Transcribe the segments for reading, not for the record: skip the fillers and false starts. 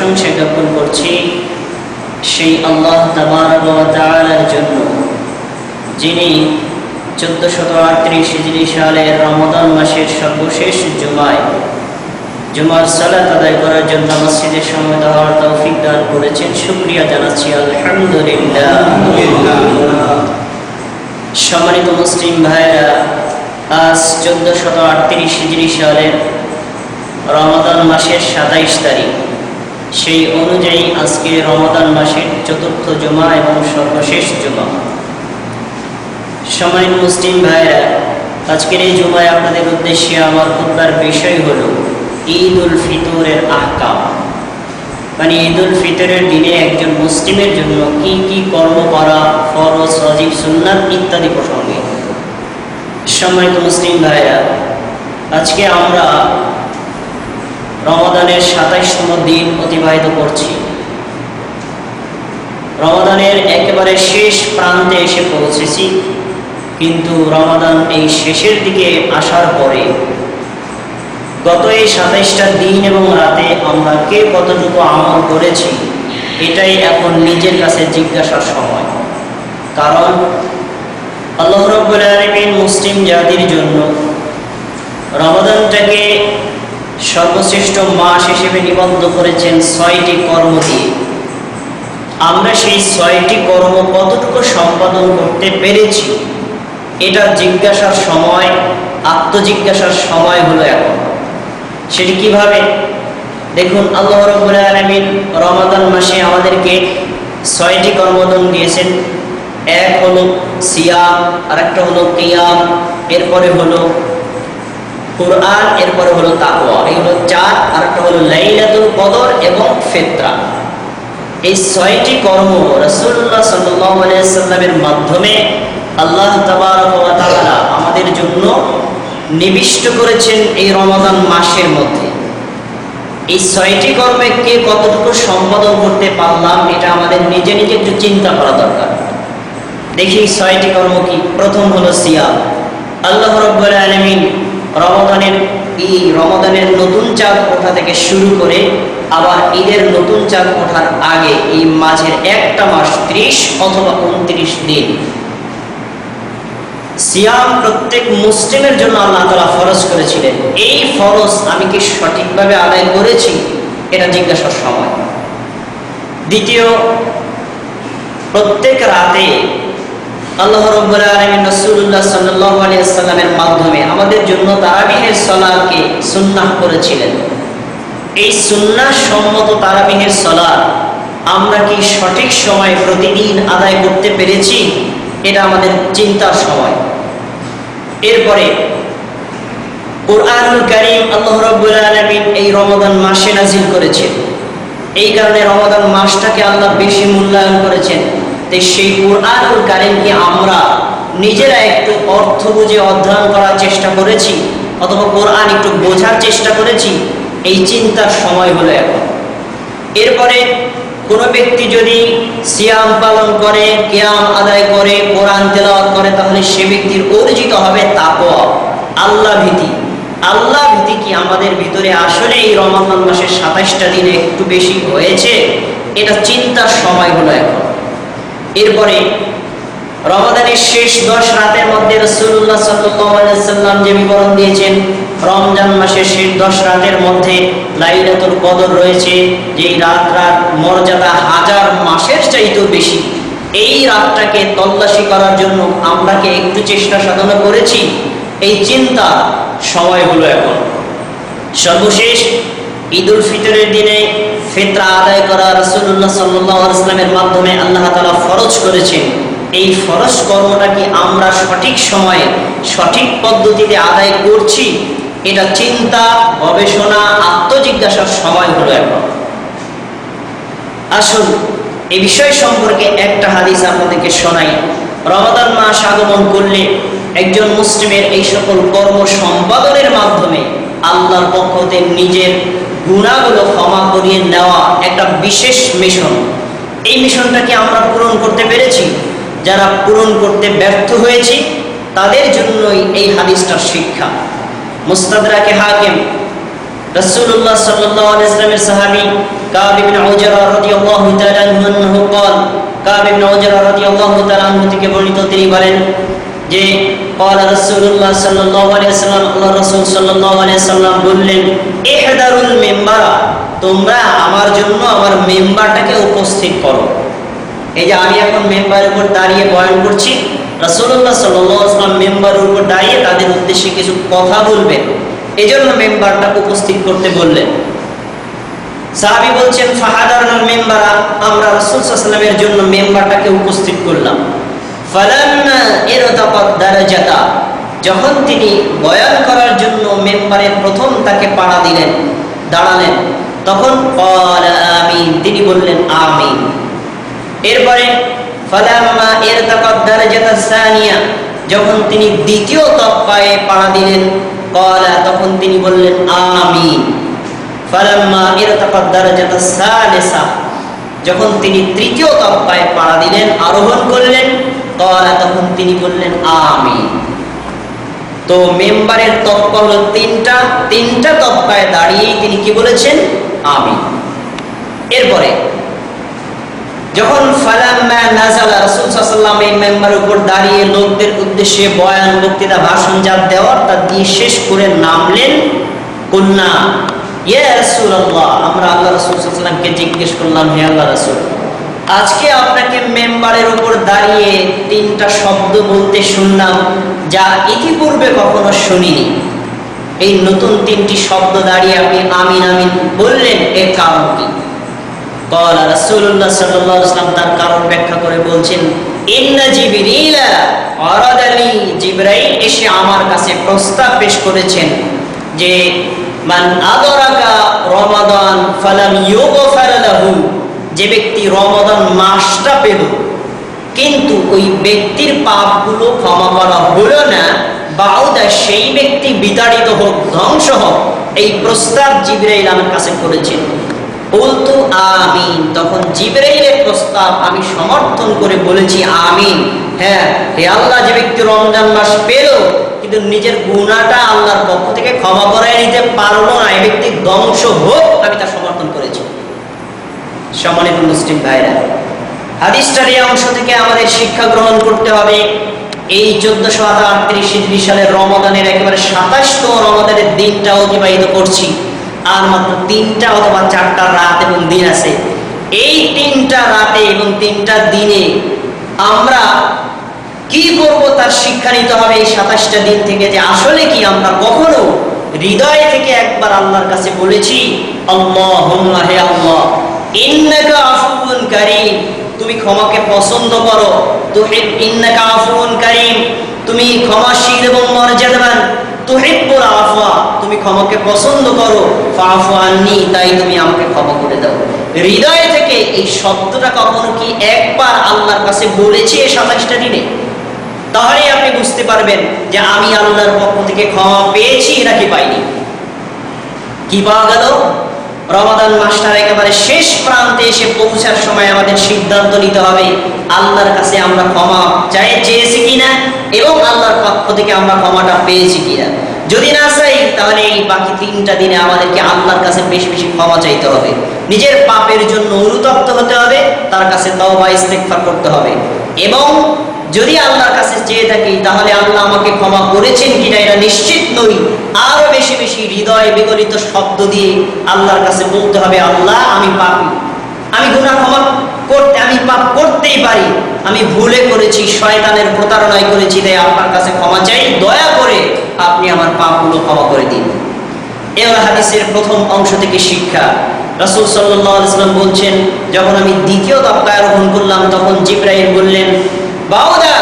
প্রশংসা জ্ঞাপন করছি সেই আল্লাহ তাবারক ওয়া তাআলার জন্য, যিনি 1438 হিজরি সালের রমাদান মাসের সর্বশেষ জুমার সালাত আদায় করার জন্য মসজিদে সমবেত হওয়ার তৌফিক দান করেছেন। শুকরিয়া জানাচ্ছি আলহামদুলিল্লাহ। সম্মানিত মুসলিম ভাইরা, আজ 1438 হিজরি সালের রমাদান মাসের 27 তারিখ। সেই অনুযায়ী আজকে রমাদান মাসের চতুর্থ জুমা এবং সর্বশেষ জুমা। সম্মানিত মুসলিম ভাইরা, আজকের এই জুমায় আপনাদের উদ্দেশ্যে আমার খুতবার বিষয় হলো ঈদ উল ফিতরের আহকাম, মানে ঈদ উল ফিতরের দিনে একজন মুসলিমের জন্য কি কি কর্ম করা ফরজ, ওয়াজিব, সুন্নাত ইত্যাদি প্রসঙ্গে। সম্মানিত মুসলিম ভাইরা, আজকে আমরা রমাদানের 27তম দিন অতিবাহিত করছি। রমাদানের একেবারে শেষ প্রান্তে এসে পৌঁছেছি, কিন্তু রমাদান এই শেষের দিকে আসার পরে গত এই 27টা দিন এবং রাতে আমরা কে কতটুকু আমল করেছি, এটাই এখন নিজের কাছে জিজ্ঞাসার সময়। কারণ আল্লাহ রাব্বুল আলামিন মুসলিম জাতির জন্য রমাদানটাকে সর্বশ্রেষ্ঠ মাস হিসেবে নিবন্ধ করেছেন 6টি কর্ম দিয়ে। আমরা সেই 6টি কর্ম কতটুকু সম্পাদন করতে পেরেছি, এটা জিজ্ঞাসার সময়, আত্মজিজ্ঞাসার সময় হলো এখন। সেটি কিভাবে? দেখুন, আল্লাহ রাব্বুল আলামিন রমাদান মাসে আমাদেরকে 6টি কর্মদান দিয়েছেন। এক হলো সিয়াম, আরেকটা হলো কিয়াম, এরপরে হলো কুরআন, এরপরে হলো তাকওয়া। এগুলো 4। আরেকটা হলো লাইলাতুল কদর এবং ফিতরা। এই 6টি কর্ম রাসূলুল্লাহ সাল্লাল্লাহু আলাইহি ওয়াসাল্লামের মাধ্যমে আল্লাহ তাবারক ওয়া তাআলা আমাদের জন্য নিবিষ্ট করেছেন এই রমাদান মাসের মধ্যে। এই 6টি কর্মে কে কতটুকু সম্পাদন করতে পারলাম, এটা আমাদের নিজে নিজে একটু চিন্তা করা দরকার। দেখি 6টি কর্ম কি। প্রথম হলো সিয়াম। আল্লাহ রাব্বুল আলামিন রমাদানের নতুন চাঁদ ওঠা থেকে শুরু করে আবার ঈদের নতুন চাঁদ ওঠার আগে এই মাঝের একটা মাস 30 অথবা 29 দিন সিয়াম প্রত্যেক মুসলিমের জন্য আল্লাহ তাআলা ফরজ করেছিলেন। এই ফরজ আমি কি সঠিকভাবে আদায় করেছি, এটা জিজ্ঞাসার সময়। দ্বিতীয়, প্রত্যেক রাতে আল্লাহ রাব্বুল আলামিন রাসূলুল্লাহ সাল্লাল্লাহু আলাইহি ওয়াসাল্লামের মাধ্যমে আমাদের জন্য তারাবিহের সালাতকে সুন্নাহ করেছিলেন। এই সুন্নাহ সম্মত তারাবিহের সালাত আমরা কি সঠিক সময়ে প্রতিদিন আদায় করতে পেরেছি, এটা আমাদের চিন্তার সময়। এরপরে কুরআনুল কারীম আল্লাহ রাব্বুল আলামিন এই রমাদান মাসে নাযিল করেছেন। এই কারণে রমাদান মাসটাকে আল্লাহ বেশি মূল্যায়ন করেছেন। তাই সেই কুরআনুল কারীমকে আমরা নিজেরা একটু অর্থ বুঝে অধ্যয়ন করার চেষ্টা করেছি, অথবা কোরআন একটু বোঝার চেষ্টা করেছি, এই চিন্তার সময় হলো এখন। এরপরে কোনো ব্যক্তি যদি সিয়াম পালন করে, কিয়াম আদায় করে, কোরআন তেলাওয়াত করে, তাহলে সে ব্যক্তির অর্জিত হবে তাকওয়া, আল্লাহ ভীতি। আল্লাহ ভীতি কি আমাদের ভিতরে আসলে এই রমাদান মাসের 27টা দিনে একটু বেশি হয়েছে, এটা চিন্তার সময় হলো এখন। এরপরে রমাদানের শেষ 10 রাতের মধ্যে রাসূলুল্লাহ সাল্লাল্লাহু আলাইহি ওয়াসাল্লাম যে বিবরণ দিয়েছেন, রমজান মাসের শেষ 10 রাতের মধ্যে লাইলাতুল কদর রয়েছে, যেই রাত মর্যাদা 1000 মাসের চাইতেও বেশি। এই রাতটাকে তল্লাশি করার জন্য আমরা কি একটু চেষ্টা সাধনা করেছি, এই চিন্তা সময় হলো এখন। সর্বশেষ ঈদ উল ফিতরের দিনে ফিতরা আদায় করা রাসূলুল্লাহ সাল্লাল্লাহু আলাইহি ওয়াসাল্লামের মাধ্যমে আল্লাহ তাআলা ফরজ করেছেন। এই ফরজ কর্মটা কি আমরা সঠিক সময়ে সঠিক পদ্ধতিতে আদায় করছি, এটা চিন্তা, গবেষণা, আত্মজিজ্ঞাসার সময় হলো এখন। আসুন এই বিষয় সম্পর্কে একটা হাদিস আপনাদেরকে শোনাই। রমাদান মাস আগমন করলে একজন মুসলিমের এই সকল কর্ম সম্পাদনের মাধ্যমে আল্লাহর পক্ষ থেকে নিজের গুনাহগুলো ক্ষমা করিয়ে নেওয়া একটা বিশেষ মিশন। এই মিশনটাকে আমরা পূরণ করতে পেরেছি। যারা পূরণ করতে ব্যর্থ হয়েছি তাদের জন্যই এই হাদিসটার শিক্ষা। মুস্তাদরাকে হাকিম রাসূলুল্লাহ সাল্লাল্লাহু আলাইহি ওয়াসাল্লামের সাহাবী কাব ইবনে উজরা রাদিয়াল্লাহু তাআলা আনহু قال কাব ইবনে উজরা রাদিয়াল্লাহু তাআলা আনহু থেকে বর্ণিত, তিনি বলেন যে قال রাসূলুল্লাহ সাল্লাল্লাহু আলাইহি ওয়াসাল্লাম, আল্লাহ রাসূল সাল্লাল্লাহু আলাইহি ওয়াসাল্লাম বললেন, ইহদারুল মিম্বারা, তোমরা আমার জন্য আমার মেম্বারটাকে উপস্থিত করো। এই যে আমি এখন মেম্বারের উপর দাঁড়িয়ে বয়ান করছি, রাসূলুল্লাহ সাল্লাল্লাহু আলাইহি ওয়াসাল্লাম মেম্বারের উপর দাঁড়িয়ে তাদের উদ্দেশ্যে কিছু কথা বলবেন, এজন্য মেম্বারটা উপস্থিত করতে বললেন। সাহাবী বলছেন, ফাহাদারনাল মেম্বারা, আমরা রাসূল সাল্লাল্লাহু আলাইহি ওয়াসাল্লামের জন্য মেম্বারটাকে উপস্থিত করলাম। ফালাম্মা ইরতাকাত দারাজাতা, যখন তিনি বয়ান করার জন্য মেম্বারের প্রথম তাকে পাড়া দিলেন, দাঁড়ালেন, তখন ক্বালা আমিন, তিনি বললেন আমিন। এরপরে ফালাম্মা ইরতাকাত দারাজাতা সানিয়া, যখন তিনি দ্বিতীয় তকবায় পাড়া দিলেন, ক্বালা, তখন তিনি বললেন আমিন। ফালাম্মা ইরতাকাত দারাজাতা সালিসা, যখন তিনি তৃতীয় তকবায় পাড়া দিলেন, আরোহণ করলেন, ক্বালা, তখন তিনি বললেন আমিন। তো মেম্বারের তকবা হলো তিনটা তকবায় দাঁড়িয়েই তিনি কি বলেছেন? আমিন। এরপরে যখন ফালাম্মা নাযালা, রাসূল সাল্লাল্লাহু আলাইহি ওয়াসাল্লাম এই মেম্বারের উপর দাঁড়িয়ে লোকদের উদ্দেশ্যে বয়ান, বক্তৃতা, ভাষণ যা দেওয়ার তা দিয়ে শেষ করে নামলেন, কুলনা ইয়া রাসূলুল্লাহ, আমরা আল্লাহ রাসূল সাল্লাল্লাহু আলাইহি ওয়াসাল্লামকে জিজ্ঞেস করলাম, হে আল্লাহ রাসূল, আজকে আপনাকে মেম্বারের উপর দাঁড়িয়ে তিনটা শব্দ বলতে শুনলাম যা ইতিপূর্বে কখনো শুনিনি। এই নতুন তিনটি শব্দ দাঁড়িয়ে আপনি আমিন আমিন বললেন, এর কারণ কি? ক্বালা, রাসূলুল্লাহ সাল্লাল্লাহু আলাইহি ওয়াসাল্লাম তার কারণ ব্যাখ্যা করে বলছেন, ইন্না জিবরিলা আরাদানি, জিবরাইল এসে আমার কাছে প্রস্তাব পেশ করেছেন যে মান আদরাকা রমাদান ফালাম ইউগফার লাহু, যে ব্যক্তি রমাদান মাসটা পেল কিন্তু ওই ব্যক্তির পাপগুলো ক্ষমা করা হলো না, বাউদা, সেই ব্যক্তি বিতাড়িত হোক, ধ্বংস হোক, এই প্রস্তাব জিবরাইল আমার কাছে করেছেন। বলতো আমিন, তখন জিবরাইলের প্রস্তাব আমি সমর্থন করে বলেছি আমিন। হ্যাঁ হে আল্লাহ, যে ব্যক্তি রমজান মাস পেল কিন্তু নিজের গুনাহটা আল্লাহর পক্ষ থেকে ক্ষমা করায় নিতে পারলো না, এই ব্যক্তি ধ্বংস হোক, আমি তা সমর্থন করেছি। সম্মানিত মুসলিম ভাইরা, হাদিসটার এই অংশ থেকে আমাদের শিক্ষা গ্রহণ করতে হবে। এই 1438 হিজরি সালের রমাদানের একেবারে 27তম রমাদানের দিনটা অতিবাহিত করছি, আর মাত্র 3টা অথবা 4টা রাত এবং দিন আছে। এই 3টা রাতে এবং 3টা দিনে আমরা কি করব তার শিক্ষা নিতে হবে এই 27টা দিন থেকে, যে আসলে কি আমরা কখনো হৃদয় থেকে একবার আল্লাহর কাছে বলেছি, আল্লাহুম্মা, হে আল্লাহ, ইন্নাকা আফুউন কারীম, তুমি ক্ষমাকে পছন্দ করো, ইন্নাকা আফুউন কারীম, তুমি ক্ষমাশীল এবং মর্যাদাবান, তুহিব্বুল আফওয়া, তুমি ক্ষমাকে পছন্দ করো, ফাআফু আন্নী, তাই তুমি আমাকে ক্ষমা করে দাও। হৃদয় থেকে এই শব্দটা কখনো কি একবার আল্লাহর কাছে বলেছি এই 27টা দিনে? তাহলেই আপনি বুঝতে পারবেন যে আমি আল্লাহর পক্ষ থেকে ক্ষমা পেয়েছি নাকি পাইনি। কি পাওয়া গেল? রমাদান মাসটার একেবারে শেষ প্রান্তে এসে পৌঁছার সময় আমাদের সিদ্ধান্ত নিতে হবে আল্লাহর কাছে আমরা ক্ষমা চেয়েছি কিনা এবং আল্লাহর পক্ষ থেকে আমরা ক্ষমাটা পেয়েছি কিনা। যদি না চাই তাহলে এই বাকি 3টা দিনে আমাদেরকে আল্লাহর কাছে বেশি বেশি ক্ষমা চাইতে হবে, নিজের পাপের জন্য অনুতপ্ত হতে হবে, তার কাছে তওবা ইস্তেগফার করতে হবে। এবং যদি আল্লাহর কাছে চেয়ে থাকি তাহলে আল্লাহ আমাকে ক্ষমা করেছেন কিনা এটা নিশ্চিত নই, আরো বেশি বেশি হৃদয় বিগলিত শব্দ দিয়ে আল্লাহর কাছে বলতে হবে, আল্লাহ আমি পাপী, আমি গুনাহ ক্ষমা করতে, আমি পাপ করতেই পারি, আমি ভুলে করেছি, শয়তানের প্রতারণায় করেছি, তাই আপনার কাছে ক্ষমা চাই, দয়া করে আপনি আমার পাপগুলো ক্ষমা করে দিন। এই হাদিসের প্রথম অংশ থেকে শিক্ষা। রাসূল সাল্লাল্লাহু আলাইহি ওয়াসাল্লাম বলছেন, যখন আমি দ্বিতীয় তকবায় আরোহণ করলাম তখন জিবরাইল বললেন, বাউদা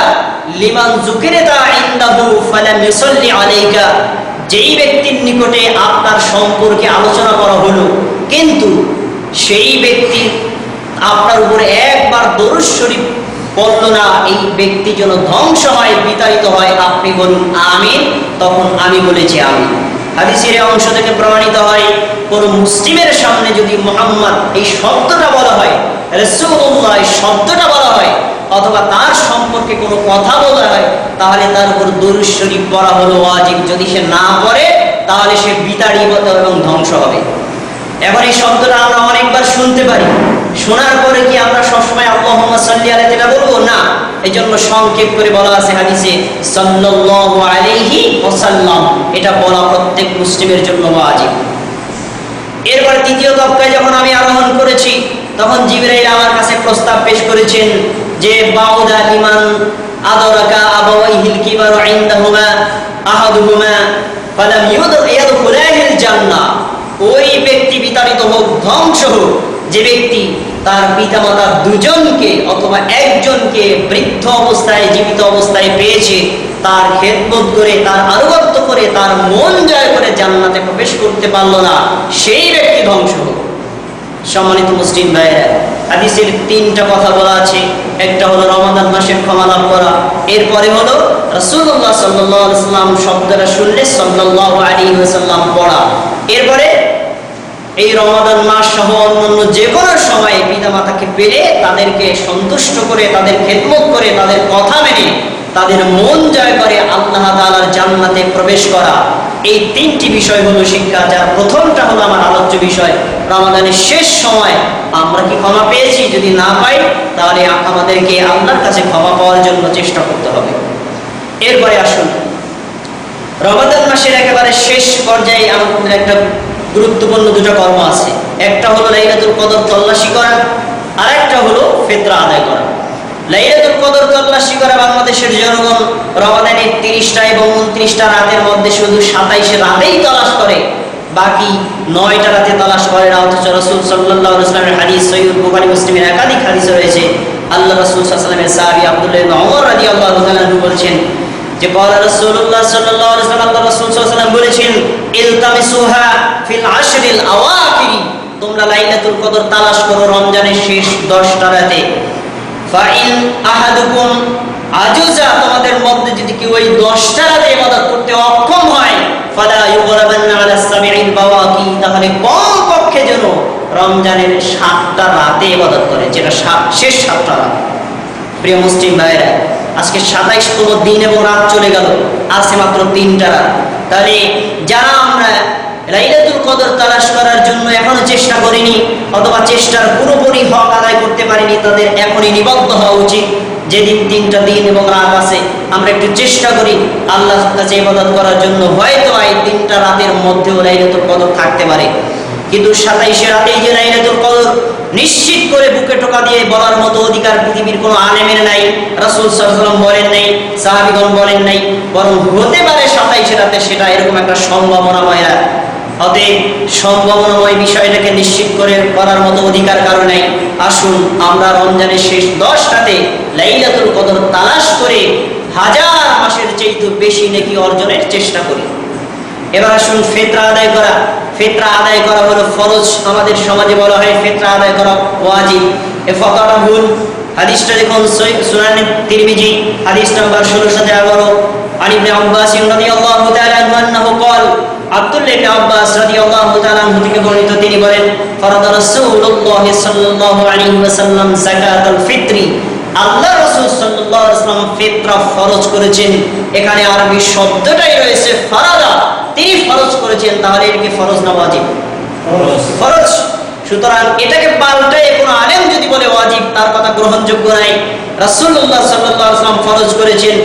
লিমান যুকিরতা ইনদাহু ফালাম ইউসাল্লি আলাইকা, যেই ব্যক্তির নিকটে আপনার সম্পর্কে আলোচনা করা হলো কিন্তু সেই ব্যক্তি আপনার উপরে একবার দরুদ শরীফ পড়ল না, এই ব্যক্তি যেন ধ্বংস হয়, বিতাড়িত হয়, আপনি বলুন আমিন। তখন আমি বলেছি আমিন। হাদিসের অংশ থেকে প্রমাণিত হয় কোন মুসলিমের সামনে যদি মুহাম্মদ এই শব্দটা বলা হয়, রাসূলুল্লাহ এই শব্দটা বলা হয়, অথবা তার সম্পর্কে কোনো কথা বলা হয়, তাহলে তার উপর দরুদ শরীফ পড়া হলো ওয়াজিব। যদি সে না পড়ে তাহলে সে বিতাড়িত এবং ধ্বংস হবে। এখন এই শব্দটা আমরা অনেকবার শুনতে পারি, শোনার পরে কি আমরা সবসময় আল্লাহুম্মা সাল্লি আলাইহি এটা বলবো না? এই জন্য সংক্ষেপ করে বলা আছে হাদিসে সাল্লাল্লাহু আলাইহি ওয়াসাল্লাম, এটা বলা প্রত্যেক মুসলিমের জন্য ওয়াজিব। এরপর দ্বিতীয় তবকায় যখন আমি আরোহণ করেছি তখন জিবরাইল আমার কাছে প্রস্তাব পেশ করেছেন যে বাউদা লিমান আদরাকা আবাওয়াইহিল কিবারু ইনদাহুমা আহাদুহুমা ফালাম ইয়াদখুলাহিল জান্নাহ, ওই ব্যক্তি বিতাড়িত হোক, ধ্বংস হোক যে ব্যক্তি তার পিতামাতা দুজনকে অথবা একজনকে বৃদ্ধ অবস্থায় জীবিত অবস্থায় পেয়েছে, তার খেদমত করে, তার আনুগত্য করে, তার মন জয় করে জান্নাতে প্রবেশ করতে পারলো না, সেই ব্যক্তি ধ্বংস হোক। সম্মানিত মুসলিম ভাইয়েরা, হাদিসের তিনটা কথা বলা আছে। একটা হলো রমাদান মাসের ক্ষমা লাভ করা, এরপরে হলো রাসূলুল্লাহ সাল্লাল্লাহু আলাইহি ওয়াসাল্লাম শব্দটা শুনলে সাল্লাল্লাহু আলাইহি ওয়াসাল্লাম পড়া, এরপরে এই রমাদান মাস সহ অন্যান্য যে কোনো সময়ে পিতামাতাকে পেলে তাদেরকে সন্তুষ্ট করে, তাদের খেদমত করে, তাদের কথা মেনে, তাদের মন জয় করে আল্লাহ তাআলার জান্নাতে প্রবেশ করা। এই তিনটি বিষয় হলো শিক্ষা, যার প্রথমটা হলো আমার আলোচ্য বিষয়, রমাদানের শেষ সময় আমরা কি ক্ষমা পেয়েছি? যদি না পাই তাহলে আমাদেরকে আল্লাহর কাছে ক্ষমা পাওয়ার জন্য চেষ্টা করতে হবে। এরপরে আসুন, রমাদান মাসের একেবারে শেষ পর্যায়ে আমাদের একটা গুরুত্বপূর্ণ দুটো কর্ম আছে। একটা হলো লাইলাতুল কদর তল্লাশি করা, আর একটা হলো ফিতরা আদায় করা। লাইলাতুল কদর তল্লাশি করা বাংলাদেশের জনগণ রমাদানের 30টা এবং 29টা রাতের মধ্যে শুধু 27 রাতেই তালাশ করে, বাকি 9টা রাতে তালাশ করে না। অথচ রাসূল সাল্লাল্লাহু আলাইহি ওয়াসাল্লামের হাদিস সহিহ বুখারী মুসলিমের একাধিক হাদিসে রয়েছে। আল্লাহ রাসূল সাল্লাল্লাহু আলাইহি ওয়াসাল্লামের সাহাবী আব্দুল্লাহ ইবনে ওমর রাদিয়াল্লাহু তাআলা আনহু বলেছেন যে বলা রাসূলুল্লাহ সাল্লাল্লাহু আলাইহি ওয়াসাল্লাম, আল্লাহ রাসূল সাল্লাল্লাহু আলাইহি ওয়াসাল্লাম বলেছেন ইলতামিসুহা ফিল আশরিল আওয়াখির, তোমরা লাইলাতুল কদর তালাশ করো রমজানের শেষ 10টা রাতে। ফাইন আহাদুকুম আজুজা, তোমাদের মধ্যে যদি কেউ ওই 10টা রাতে ইবাদত করতে অক্ষম হয়, ফালা ইউগরাবান্না আলা সাবিল বাওয়াকি, তাহলে কমপক্ষে যেন রমজানের 7টা রাতে ইবাদত করে, যেটা শেষ 7টা রাত। প্রিয় মুসলিম ভাইরা, আজকে 27তম দিন এবং রাত চলে গেল, আছে মাত্র 3টা রাত। তাহলে যারা আমরা লাইলাতুল কদর তালাশ করার জন্য এখনো চেষ্টা করিনি অথবা চেষ্টার পুরোপুরি হক আদায় করতে পারিনি, তাদের এখনই নিবদ্ধ হওয়া উচিত। যেদিন 3টা দিন এবং রাত আছে আমরা একটু চেষ্টা করি আল্লাহর কাছে ইবাদত করার জন্য। হয়তো এই 3টা রাতের মধ্যেও লাইলাতুল কদর থাকতে পারে, কিন্তু 27 রাতেই যে লাইলাতুল কদর নিশ্চিত করে বুকে টোকা দিয়ে বলার মতো অধিকার পৃথিবীর কোনো আলেমের নাই, রাসূল সাল্লাল্লাহু আলাইহি ওয়াসাল্লাম বলেন নাই, সাহাবীগণ বলেন নাই, বরং হতে পারে 27 রাতে, সেটা এরকম একটা সম্ভাবনাময় রাত। অতএব সম্ভাবনাময় বিষয়টাকে নিশ্চিত করে করার মতো অধিকার কারো নাই। আসুন আমরা রমজানের শেষ 10টাতে লাইলাতুল কদর তালাশ করে 1000 মাসের চাইতে বেশি নেকি অর্জনের চেষ্টা করি। এবার আসুন ফিতরা আদায় করা। ফিতরা আদায় করা হলো ফরজ। আমাদের সমাজে বলা হয় ফিতরা আদায় করা ওয়াজিব। এ ফতোয়াটা ভুল। হাদিসটা দেখুন সুনান তিরমিজি হাদিস নাম্বার 1611, আন ইবনে আব্বাস রাদিয়াল্লাহু তাআলা আনহু قال, আব্দুল্লাহ ইবনে আব্বাস রাদিয়াল্লাহু তাআলা আনহু থেকে বর্ণিত, তিনি বলেন ফরাদা রাসূলুল্লাহ সাল্লাল্লাহু আলাইহি ওয়াসাল্লাম যাকাতুল ফিত্রি, আল্লাহ রাসূল সাল্লাল্লাহু আলাইহি ওয়াসাল্লাম ফিতরা ফরজ করেছেন। এখানে আরবি শব্দটাই রয়েছে ফরাদা, তিনি ফরজ করেছেন। তাহলে এটা কি ফরজ না ওয়াজিব? ফরজ। সুতরাং এটাকে পাল্টায় কোন আলেম যদি বলে ওয়াজিব, তার কথা গ্রহণযোগ্য নাই। রাসূলুল্লাহ সাল্লাল্লাহু আলাইহি ওয়াসাল্লাম ফরজ করেছেন।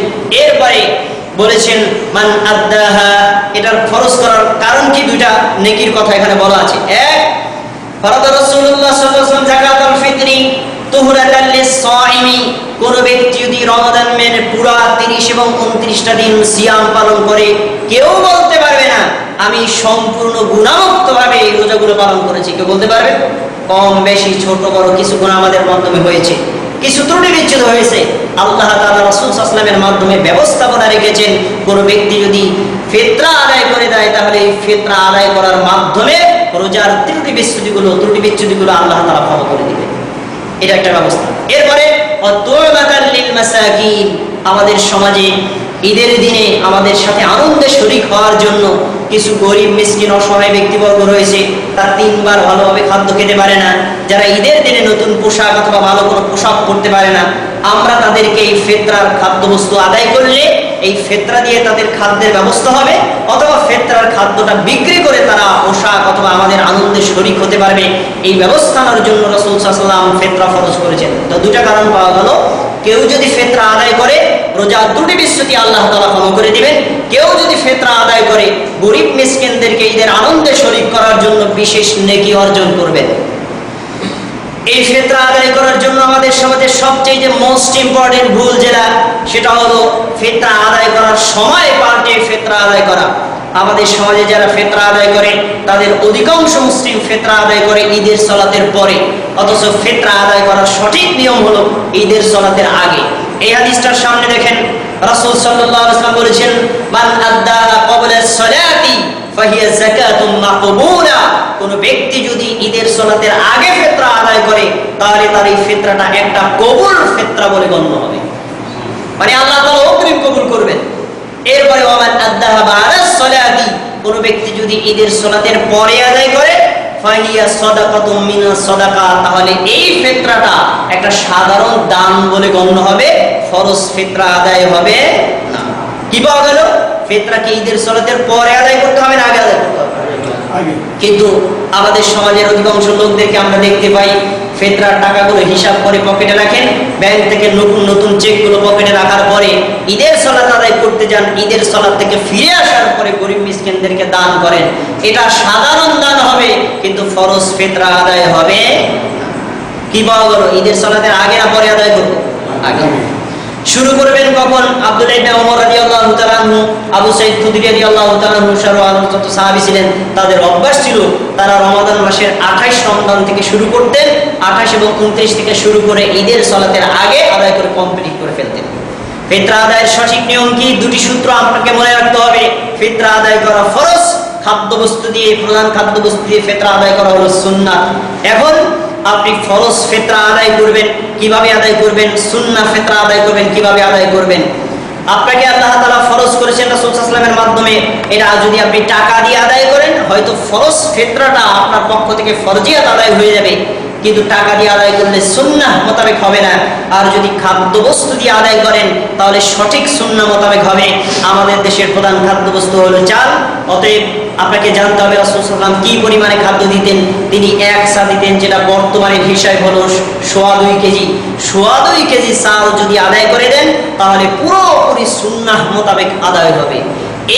এরপরে বলেছেন মান আদ্দাহা, এটার ফরজ করার কারণ কি? দুইটা নেকির কথা এখানে বলা আছে। এক, ফরদা রাসূলুল্লাহ সাল্লাল্লাহু আলাইহি ওয়াসাল্লাম যাকাতুল ফিত্রি তুহরাতাল লিস-সাইমি, কোন ব্যক্তি যদি রমাদান মেনে পুরা 30 এবং 29টা দিন সিয়াম পালন করে, কেউ বলতে পারবে না আমি সম্পূর্ণ গুনাহমুক্তভাবে এই রোজাগুলো পালন করেছি। কেউ বলতে পারবে? কম বেশি ছোট বড় কিছু গুনাহ আমাদের মাধ্যমে হয়েছে, কিছু ত্রুটি বিচ্যুত হয়েছে। আল্লাহ তাআলা রাসূল সাল্লাল্লাহু আলাইহি ওয়াসাল্লামের মাধ্যমে ব্যবস্থাপনা রেখেছেন, কোন ব্যক্তি যদি ফিতরা আদায় করে দেয় তাহলে এই ফিতরা আদায় করার মাধ্যমে রোজার ত্রুটি বিচ্যুতিগুলো আল্লাহ তাআলা ক্ষমা করে দিবেন। এটা একটা ব্যবস্থা। এরপরে ওয়াতুবাতাল লিল মাসাকিন, আমাদের সমাজে ঈদের দিনে আমাদের সাথে আনন্দে শরীক হওয়ার জন্য কিছু গরিব মিসকিন অসহায় ব্যক্তিবর্গ রয়েছে, তারা 3 বার ভালোভাবে খাদ্য খেতে পারে না, যারা ঈদের দিনে নতুন পোশাক অথবা ভালো কোনো পোশাক পরতে পারে না। আমরা তাদেরকে এই ফিতরার খাদ্যবস্তু আদায় করলে এই ফিতরা দিয়ে তাদের খাদ্যের ব্যবস্থা হবে, অথবা ফিতরার খাদ্যটা বিক্রি করে তারা পোশাক অথবা আমাদের আনন্দে শরীক হতে পারবে। এই ব্যবস্থা নেওয়ার জন্য রাসূল সাল্লাল্লাহু আলাইহি ওয়াসাল্লাম ফিতরা ফরজ করেছেন। তো দুটা কারণ পাওয়া গেল, কেউ যদি ফিতরা আদায় করে রোজা দুটি বিচ্যুতি আল্লাহ তাআলা ক্ষমা করে দিবেন, কেউ যদি ফিতরা আদায় করে গরিব মিসকিনদেরকে ঈদের আনন্দে শরীক করার জন্য বিশেষ নেকি অর্জন করবেন। এই ফিতরা আদায় করার জন্য আমাদের সমাজে সবচেয়ে যে মোস্ট ইম্পর্টেন্ট ভুল যেটা, সেটা হলো ফিতরা আদায় করার সময় পাল্টে ফিতরা আদায় করা। আমাদের সমাজে যারা ফিতরা আদায় করে তাদের অধিকাংশ মুসলিম ফিতরা আদায় করে ঈদের সালাতের পরে, অথচ ফিতরা আদায় করার সঠিক নিয়ম হলো ঈদের সালাতের আগে। এই হাদিসটার সামনে দেখেন, রাসূল সাল্লাল্লাহু আলাইহি ওয়াসাল্লাম বলেছেন, মান আদ্দা ক্বাবলা সালাতি ফাহিয়া যাকাতুন মাকবুলা। কোন ব্যক্তি যদি ঈদের সালাতের আগে ফিতরা আদায় করে তাহলে তার এই ফিতরাটা একটা কবুল ফিতরা বলে গণ্য হবে, মানে আল্লাহ তাআলা অগ্রিম কবুল করবেন। এরপরে ওমান আদ্দাহা বা'দা সালাতি, কোন ব্যক্তি যদি ঈদের সালাতের পরে আদায় করে ফাহিয়া সাদাকাতুম মিনাস সাদাকা, তাহলে এই ফিতরাটা একটা সাধারণ দান বলে গণ্য হবে, ফরজ ফিতরা আদায় হবে না। কি পাওয়া গেল? ফিতরা কি ঈদের সালাতের পরে আদায় করতে হবে না আগে আদায় করতে হবে? কিন্তু আমাদের সমাজের অধিকাংশ লোকদেরকে আমরা দেখতে পাই ফিতরার টাকাগুলো হিসাব করে পকেটে রাখেন, ব্যাংক থেকে নতুন নতুন চেকগুলো পকেটে রাখার পরে ঈদের সালাত আদায় করতে যান, ঈদের সালাত থেকে ফিরে আসার পরে গরিব মিসকিনদেরকে দান করেন। এটা সাধারণ দান হবে, কিন্তু ফরজ ফিতরা আদায় হবে না। কি পাওয়া গেল? ঈদের সালাতের আগে না পরে আদায় করব? আগে। শুরু করবেন কখন? আব্দুল্লাহ ইবনে ওমর রাদিয়াল্লাহু তাআলা আনহু, আবু সাঈদ খুদরি রাদিয়াল্লাহু তাআলা আনহু সহ যত সাহাবী ছিলেন তাদের অভ্যাস ছিল তারা রমাদান মাসের 28 রমজান থেকে শুরু করতেন, 28 এবং 29 থেকে শুরু করে ঈদের সালাতের আগে আদায় করে কমপ্লিট করে ফেলতেন। ফিতরা আদায়ের সঠিক নিয়ম কি? দুটি সূত্র আপনাকে মনে রাখতে হবে। ফিতরা আদায় করা ফরজ, খাদ্যবস্তু দিয়ে, প্রধান খাদ্যবস্তু দিয়ে ফিতরা আদায় করা হলো সুন্নাত। এখন আপনি ফরজ ফিতরা আদায় করবেন, কিভাবে আদায় করবেন? সুন্নাহ ফিতরা আদায় করবেন, কিভাবে আদায় করবেন? আপনাকে আল্লাহ তাআলা ফরজ করেছেন রাসূল সাল্লাল্লাহু আলাইহি ওয়াসাল্লামের মাধ্যমে। এটা যদি আপনি টাকা দিয়ে আদায় করেন, হয়তো ফরজ ফিতরাটা আপনার পক্ষ থেকে ফরজিয়াত আদায় হয়ে যাবে, কিন্তু টাকা দিয়ে আদায় করলে সুন্নাহ মোতাবেক হবে না। আর যদি খাদ্যবস্তু দিয়ে আদায় করেন তাহলে সঠিক সুন্নাহ মোতাবেক হবে। আমাদের দেশের প্রধান খাদ্যবস্তু হলো চাল, অতএব আপনাকে জানতে হবে রাসূল সাল্লাল্লাহু আলাইহি ওয়াসাল্লাম কি পরিমাণে খাদ্য দিতেন। তিনি এক সা দিতেন, যেটা বর্তমানে হিসাব হলো 2.5 কেজি। 2.5 কেজি চাল যদি আদায় করে দেন তাহলে পুরোপুরি সুন্নাহ মোতাবেক আদায় হবে।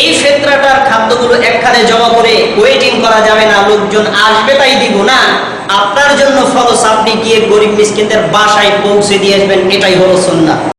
এই ফিতরাটার খাদ্যগুলো একখানে জমা করে ওয়েটিং করা যাবে না, লোকজন আসবে তাই দিব না। আপনার জন্য ফরজ, আপনি গিয়ে গরিব মিসকিনদের বাসায় পৌঁছে দিয়ে আসবেন, এটাই হলো সুন্নাহ।